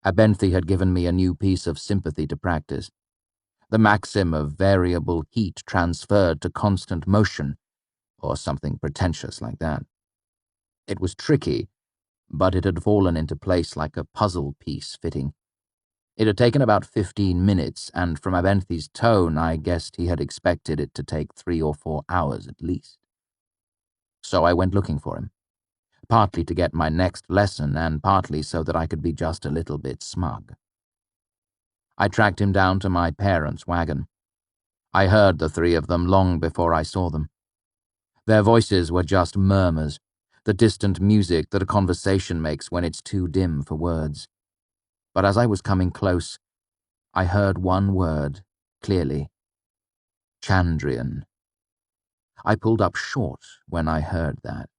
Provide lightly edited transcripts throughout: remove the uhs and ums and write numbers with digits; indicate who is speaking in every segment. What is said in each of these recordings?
Speaker 1: Abenthy had given me a new piece of sympathy to practice. The maxim of variable heat transferred to constant motion, or something pretentious like that. It was tricky, but it had fallen into place like a puzzle piece fitting. It had taken about 15 minutes, and from Abenthy's tone, I guessed he had expected it to take 3 or 4 hours at least. So I went looking for him, partly to get my next lesson and partly so that I could be just a little bit smug. I tracked him down to my parents' wagon. I heard the three of them long before I saw them. Their voices were just murmurs, the distant music that a conversation makes when it's too dim for words. But as I was coming close, I heard one word, clearly. Chandrian. I pulled up short when I heard that.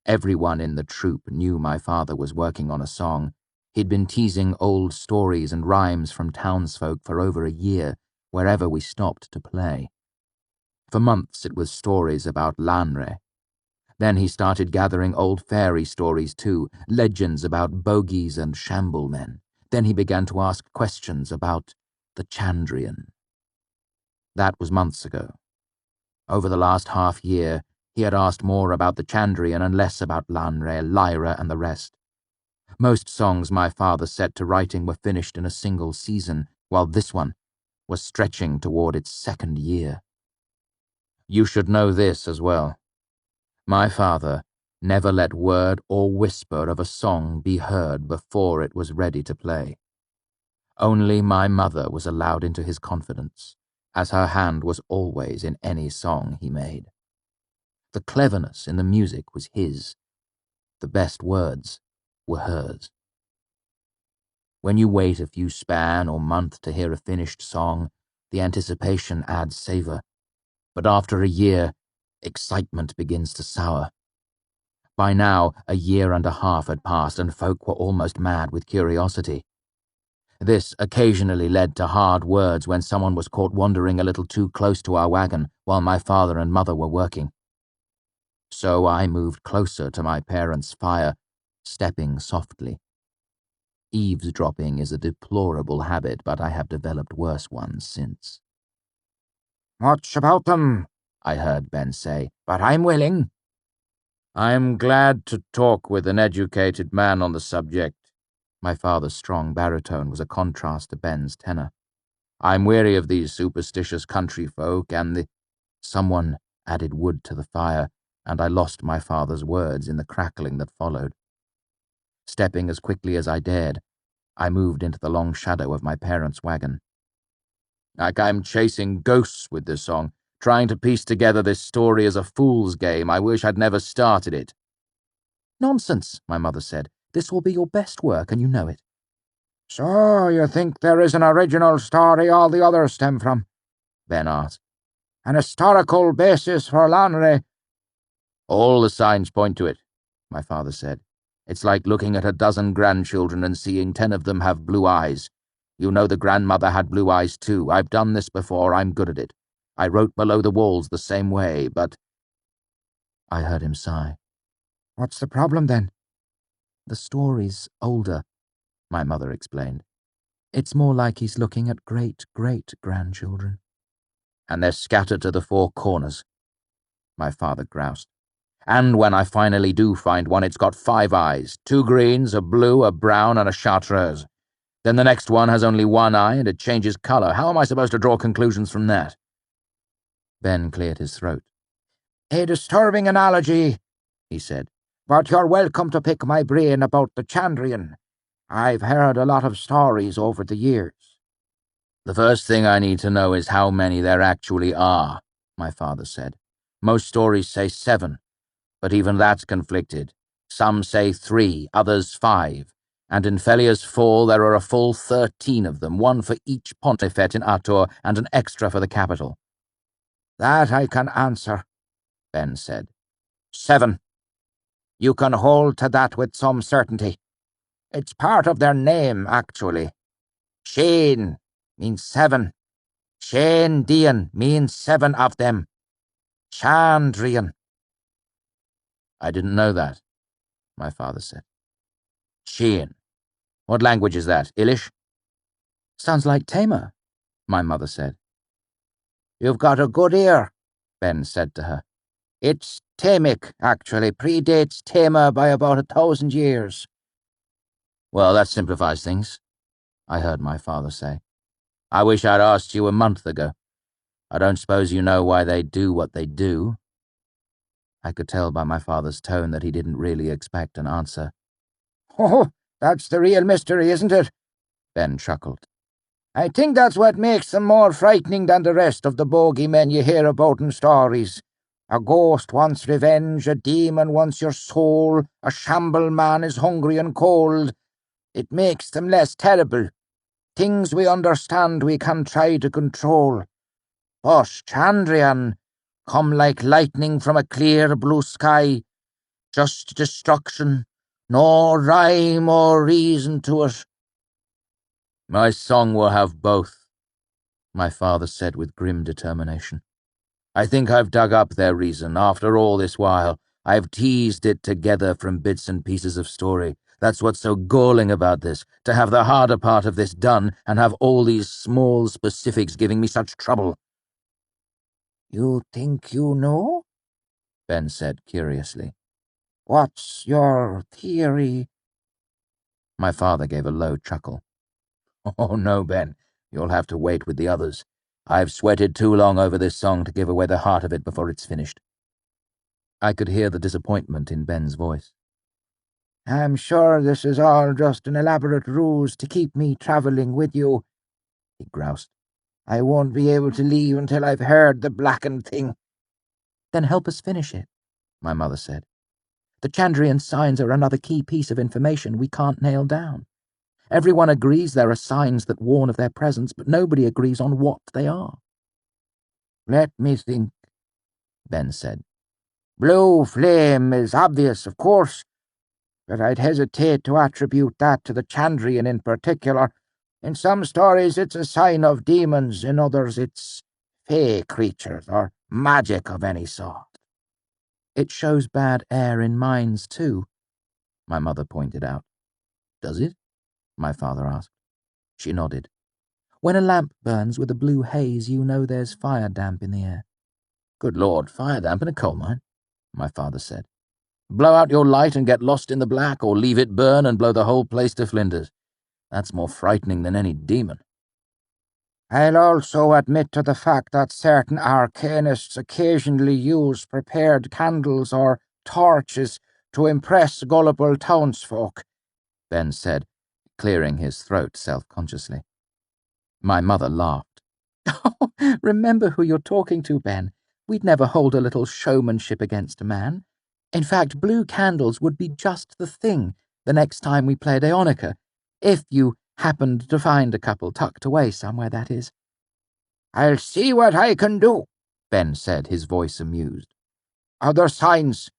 Speaker 1: Everyone in the troupe knew my father was working on a song. He'd been teasing old stories and rhymes from townsfolk for over a year, wherever we stopped to play. For months it was stories about Lanre. Then he started gathering old fairy stories too, legends about bogies and shamblemen. Then he began to ask questions about the Chandrian. That was months ago. Over the last half-year, he had asked more about the Chandrian and less about Lanre, Lyra, and the rest. Most songs my father set to writing were finished in a single season, while this one was stretching toward its 2nd year. You should know this as well. My father never let word or whisper of a song be heard before it was ready to play. Only my mother was allowed into his confidence, as her hand was always in any song he made. The cleverness in the music was his. The best words were hers. When you wait a few span or month to hear a finished song, the anticipation adds savor. But after a year, excitement begins to sour. By now, a year and a half had passed, and folk were almost mad with curiosity. This occasionally led to hard words when someone was caught wandering a little too close to our wagon while my father and mother were working. So I moved closer to my parents' fire, stepping softly. Eavesdropping is a deplorable habit, but I have developed worse ones since.
Speaker 2: "Much about them," I heard Ben say, "but I'm willing."
Speaker 1: "I'm glad to talk with an educated man on the subject." My father's strong baritone was a contrast to Ben's tenor. "I'm weary of these superstitious country folk and the—" Someone added wood to the fire, and I lost my father's words in the crackling that followed. Stepping as quickly as I dared, I moved into the long shadow of my parents' wagon. Like I'm chasing ghosts with this song, trying to piece together this story as a fool's game. I wish I'd never started it.
Speaker 2: "Nonsense," my mother said. "This will be your best work, and you know it."
Speaker 3: "So you think there is an original story all the others stem from?" Ben asked. "An historical basis for Lanre?"
Speaker 1: "All the signs point to it," my father said. "It's like looking at a dozen grandchildren and seeing 10 of them have blue eyes. You know the grandmother had blue eyes too. I've done this before. I'm good at it. I wrote Below the Walls the same way, but—" I heard him sigh.
Speaker 3: "What's the problem then?"
Speaker 2: "The story's older," my mother explained. "It's more like he's looking at great-great-grandchildren."
Speaker 1: "And they're scattered to the 4 corners," my father groused. "And when I finally do find one, it's got 5 eyes, 2 greens, a blue, a brown, and a chartreuse. Then the next one has only 1 eye, and it changes color. How am I supposed to draw conclusions from that?"
Speaker 2: Ben cleared his throat.
Speaker 3: "A disturbing analogy," he said, "but you're welcome to pick my brain about the Chandrian. I've heard a lot of stories over the years."
Speaker 1: "The first thing I need to know is how many there actually are," my father said. "Most stories say 7, but even that's conflicted. Some say 3, others 5, and in Felia's Fall there are a full 13 of them, 1 for each pontifet in Ator and an extra for the capital."
Speaker 3: "That I can answer," Ben said. 7. You can hold to that with some certainty. It's part of their name, actually. Shane means 7. Shane Dian means 7 of them. Chandrian.
Speaker 1: "I didn't know that," my father said. "Shane. What language is that? Ilish?
Speaker 2: Sounds like Tamer, my mother said.
Speaker 3: You've got a good ear, Ben said to her. It's Tamic, actually, predates Tamer by about 1,000 years.
Speaker 1: Well, that simplifies things, I heard my father say. I wish I'd asked you a month ago. I don't suppose you know why they do what they do. I could tell by my father's tone that he didn't really expect an answer.
Speaker 3: Oh, that's the real mystery, isn't it? Ben chuckled. I think that's what makes them more frightening than the rest of the bogeymen you hear about in stories. A ghost wants revenge, a demon wants your soul, a shamble man is hungry and cold. It makes them less terrible. Things we understand we can try to control. But Chandrian come like lightning from a clear blue sky. Just destruction, no rhyme or reason to it.
Speaker 1: My song will have both, my father said with grim determination. I think I've dug up their reason after all this while. I've teased it together from bits and pieces of story. That's what's so galling about this, to have the harder part of this done and have all these small specifics giving me such trouble.
Speaker 3: You think you know?
Speaker 1: Ben said curiously.
Speaker 3: What's your theory?
Speaker 1: My father gave a low chuckle. Oh, no, Ben. You'll have to wait with the others. I've sweated too long over this song to give away the heart of it before it's finished. I could hear the disappointment in Ben's voice.
Speaker 3: I'm sure this is all just an elaborate ruse to keep me travelling with you, he groused. I won't be able to leave until I've heard the blackened thing.
Speaker 2: Then help us finish it, my mother said. The Chandrian signs are another key piece of information we can't nail down. Everyone agrees there are signs that warn of their presence, but nobody agrees on what they are.
Speaker 3: Let me think, Ben said. Blue flame is obvious, of course, but I'd hesitate to attribute that to the Chandrian in particular. In some stories it's a sign of demons, in others it's fey creatures or magic of any sort.
Speaker 2: It shows bad air in mines too, my mother pointed out.
Speaker 1: Does it?
Speaker 2: My father asked. She nodded. When a lamp burns with a blue haze, you know there's fire damp in the air.
Speaker 1: Good Lord, fire damp in a coal mine, my father said. Blow out your light and get lost in the black, or leave it burn and blow the whole place to flinders. That's more frightening than any demon.
Speaker 3: I'll also admit to the fact that certain arcanists occasionally use prepared candles or torches to impress gullible townsfolk, Ben said,
Speaker 1: clearing his throat self-consciously. My mother laughed.
Speaker 2: Oh, remember who you're talking to, Ben. We'd never hold a little showmanship against a man. In fact, blue candles would be just the thing the next time we played Aeonica, if you happened to find a couple tucked away somewhere, that is.
Speaker 3: I'll see what I can do, Ben said, his voice amused. Other signs.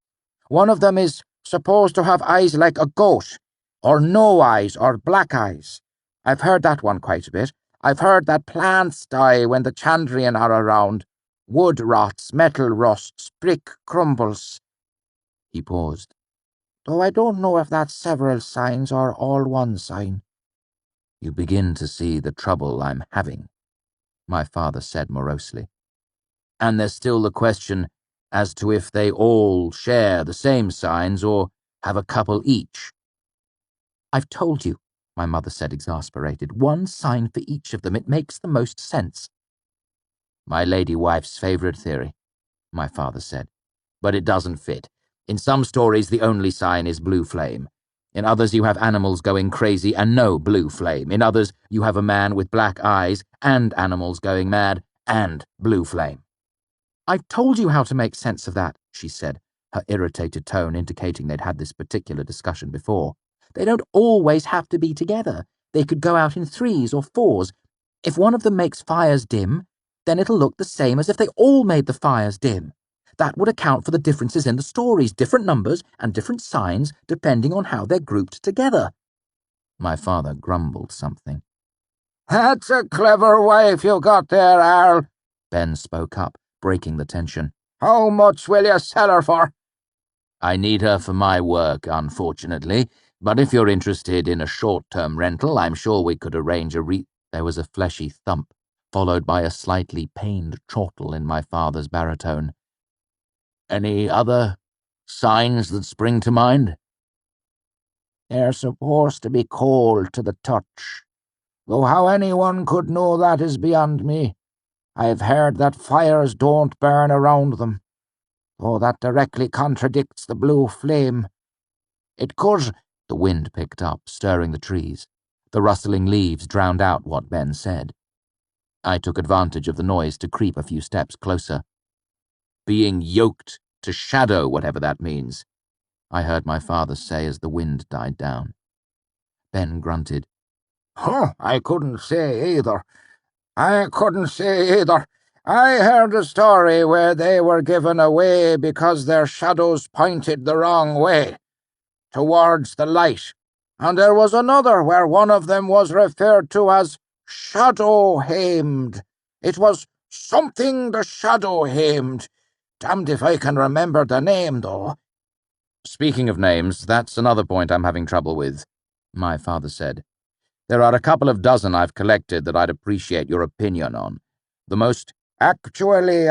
Speaker 3: One of them is supposed to have eyes like a goat, or no eyes, or black eyes. I've heard that one quite a bit. I've heard that plants die when the Chandrian are around. Wood rots, metal rusts, brick crumbles.
Speaker 1: He paused.
Speaker 3: Though I don't know if that's several signs or all one sign.
Speaker 1: You begin to see the trouble I'm having, my father said morosely. And there's still the question as to if they all share the same signs or have a couple each.
Speaker 2: I've told you, my mother said, exasperated. One sign for each of them. It makes the most sense.
Speaker 1: My lady wife's favourite theory, my father said. But it doesn't fit. In some stories, the only sign is blue flame. In others, you have animals going crazy and no blue flame. In others, you have a man with black eyes and animals going mad and blue flame.
Speaker 2: I've told you how to make sense of that, she said, her irritated tone indicating they'd had this particular discussion before. They don't always have to be together. They could go out in 3s or 4s. If one of them makes fires dim, then it'll look the same as if they all made the fires dim. That would account for the differences in the stories, different numbers and different signs depending on how they're grouped together.
Speaker 1: My father grumbled something.
Speaker 3: That's a clever wife you got there, Arl,
Speaker 1: Ben spoke up, breaking the tension.
Speaker 3: How much will you sell her for?
Speaker 1: I need her for my work, unfortunately, But if you're interested in a short-term rental, I'm sure we could arrange a There was a fleshy thump, followed by a slightly pained chortle in my father's baritone. Any other signs that spring to mind?
Speaker 3: They're supposed to be cold to the touch, though how anyone could know that is beyond me. I've heard that fires don't burn around them, though that directly contradicts the blue flame. It could—
Speaker 1: The wind picked up, stirring the trees. The rustling leaves drowned out what Ben said. I took advantage of the noise to creep a few steps closer. Being yoked to shadow, whatever that means, I heard my father say as the wind died down. Ben grunted.
Speaker 3: I couldn't say either. I heard a story where they were given away because their shadows pointed the wrong way, towards the light, and there was another where one of them was referred to as shadow-hamed. It was something the shadow-hamed. Damned if I can remember the name, though.
Speaker 1: Speaking of names, that's another point I'm having trouble with, my father said. There are a couple of dozen I've collected that I'd appreciate your opinion on. The most—
Speaker 3: Actually,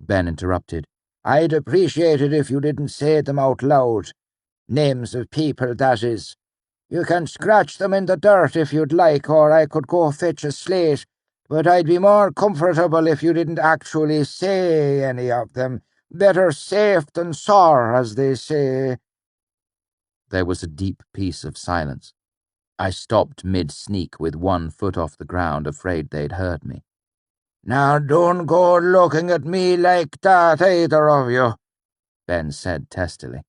Speaker 3: Ben interrupted. I'd appreciate it if you didn't say them out loud. Names of people, that is. You can scratch them in the dirt if you'd like, or I could go fetch a slate, but I'd be more comfortable if you didn't actually say any of them. Better safe than sorry, as they say.
Speaker 1: There was a deep piece of silence. I stopped mid-sneak with 1 foot off the ground, afraid they'd heard me.
Speaker 3: Now don't go looking at me like that, either of you, Ben said testily.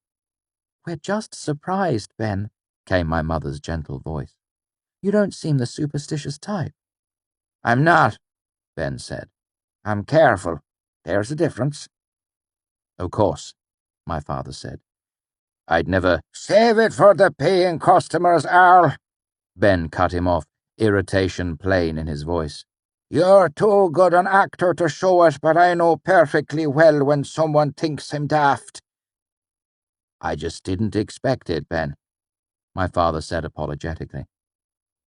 Speaker 2: We're just surprised, Ben, came my mother's gentle voice. You don't seem the superstitious type.
Speaker 3: I'm not, Ben said. I'm careful. There's a difference.
Speaker 1: Of course, my father said. I'd never—
Speaker 3: Save it for the paying customers, Earl.
Speaker 1: Ben cut him off, irritation plain in his voice.
Speaker 3: You're too good an actor to show it, but I know perfectly well when someone thinks him daft.
Speaker 1: I just didn't expect it, Ben, my father said apologetically.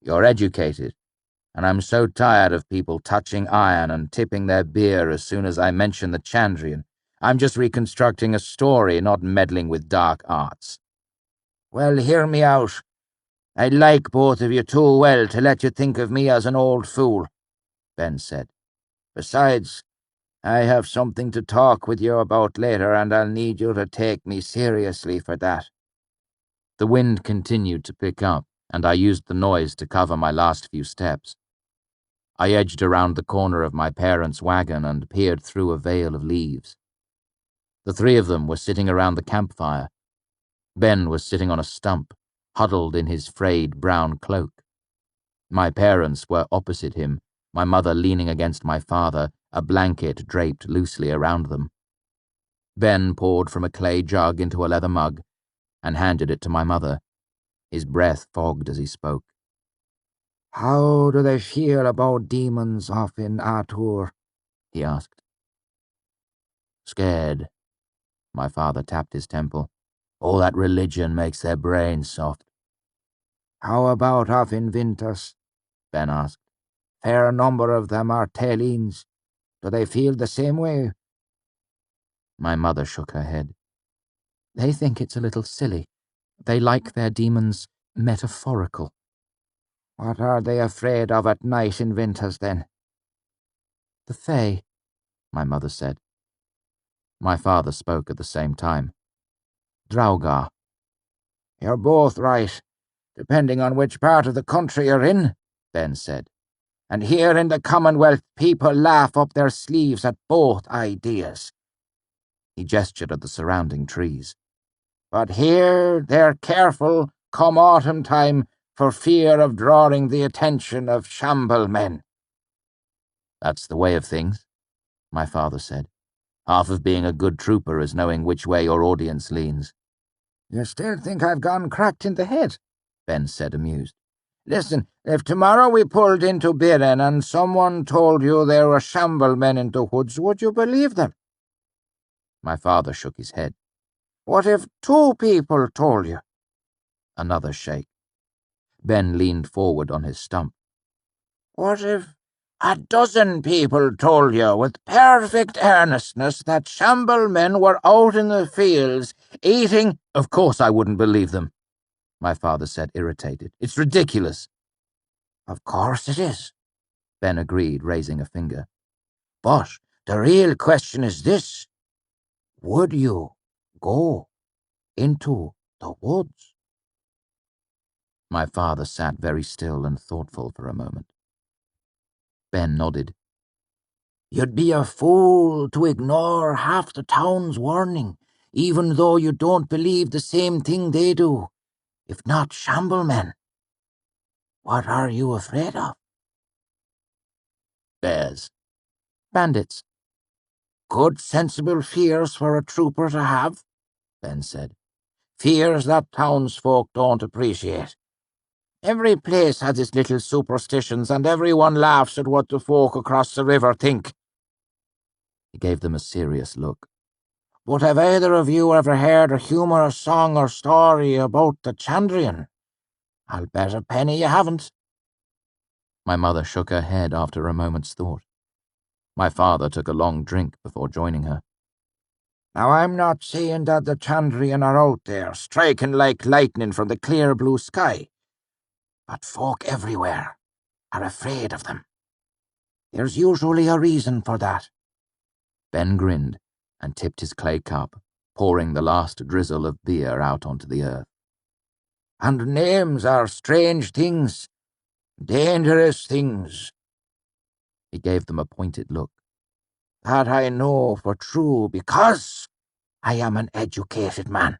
Speaker 1: You're educated, and I'm so tired of people touching iron and tipping their beer as soon as I mention the Chandrian. I'm just reconstructing a story, not meddling with dark arts.
Speaker 3: Well, hear me out. I like both of you too well to let you think of me as an old fool, Ben said. Besides, I have something to talk with you about later, and I'll need you to take me seriously for that.
Speaker 1: The wind continued to pick up, and I used the noise to cover my last few steps. I edged around the corner of my parents' wagon and peered through a veil of leaves. The 3 of them were sitting around the campfire. Ben was sitting on a stump, huddled in his frayed brown cloak. My parents were opposite him, my mother leaning against my father, a blanket draped loosely around them. Ben poured from a clay jug into a leather mug and handed it to my mother. His breath fogged as he spoke.
Speaker 3: How do they feel about demons off in Artur? He asked.
Speaker 1: Scared. My father tapped his temple. All that religion makes their brains soft.
Speaker 3: How about off in Vintus? Ben asked. Fair number of them are Talines. Do they feel the same way?
Speaker 1: My mother shook her head.
Speaker 2: They think it's a little silly. They like their demons metaphorical.
Speaker 3: What are they afraid of at night in Vintus, then?
Speaker 2: The Fae,
Speaker 1: my mother said. My father spoke at the same time. Draugr.
Speaker 3: You're both right, depending on which part of the country you're in, Ben said. And here in the Commonwealth, people laugh up their sleeves at both ideas.
Speaker 1: He gestured at the surrounding trees.
Speaker 3: But here they're careful, come autumn time, for fear of drawing the attention of shamblemen.
Speaker 1: That's the way of things, my father said. Half of being a good trooper is knowing which way your audience leans.
Speaker 3: You still think I've gone cracked in the head? Ben said, amused. Listen, if tomorrow we pulled into Biren and someone told you there were shamblemen in the woods, would you believe them?
Speaker 1: My father shook his head.
Speaker 3: What if 2 people told you?
Speaker 1: Another shake. Ben leaned forward on his stump.
Speaker 3: What if a dozen people told you with perfect earnestness that shamblemen were out in the fields eating—
Speaker 1: Of course I wouldn't believe them, my father said, irritated. It's ridiculous.
Speaker 3: Of course it is,
Speaker 1: Ben agreed, raising a finger.
Speaker 3: But the real question is this: would you go into the woods?
Speaker 1: My father sat very still and thoughtful for a moment. Ben nodded.
Speaker 3: You'd be a fool to ignore half the town's warning, even though you don't believe the same thing they do, if not shamblemen. What are you afraid of?
Speaker 1: Bears.
Speaker 2: Bandits.
Speaker 3: Good, sensible fears for a trooper to have, Ben said. Fears that townsfolk don't appreciate. Every place has its little superstitions, and everyone laughs at what the folk across the river think.
Speaker 1: He gave them a serious look.
Speaker 3: But have either of you ever heard a humorous song or story about the Chandrian? I'll bet a penny you haven't.
Speaker 1: My mother shook her head after a moment's thought. My father took a long drink before joining her.
Speaker 3: Now, I'm not saying that the Chandrian are out there, striking like lightning from the clear blue sky, but folk everywhere are afraid of them. There's usually a reason for that.
Speaker 1: Ben grinned and tipped his clay cup, pouring the last drizzle of beer out onto the earth.
Speaker 3: And names are strange things, dangerous things.
Speaker 1: He gave them a pointed look.
Speaker 3: That I know for true because I am an educated man.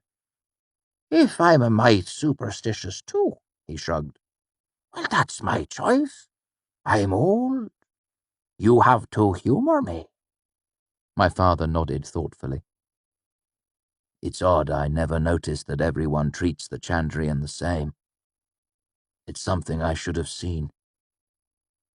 Speaker 3: If I'm a mite superstitious too, he shrugged, well, that's my choice. I'm old. You have to humour me.
Speaker 1: My father nodded thoughtfully. It's odd I never noticed that everyone treats the Chandrian the same. It's something I should have seen.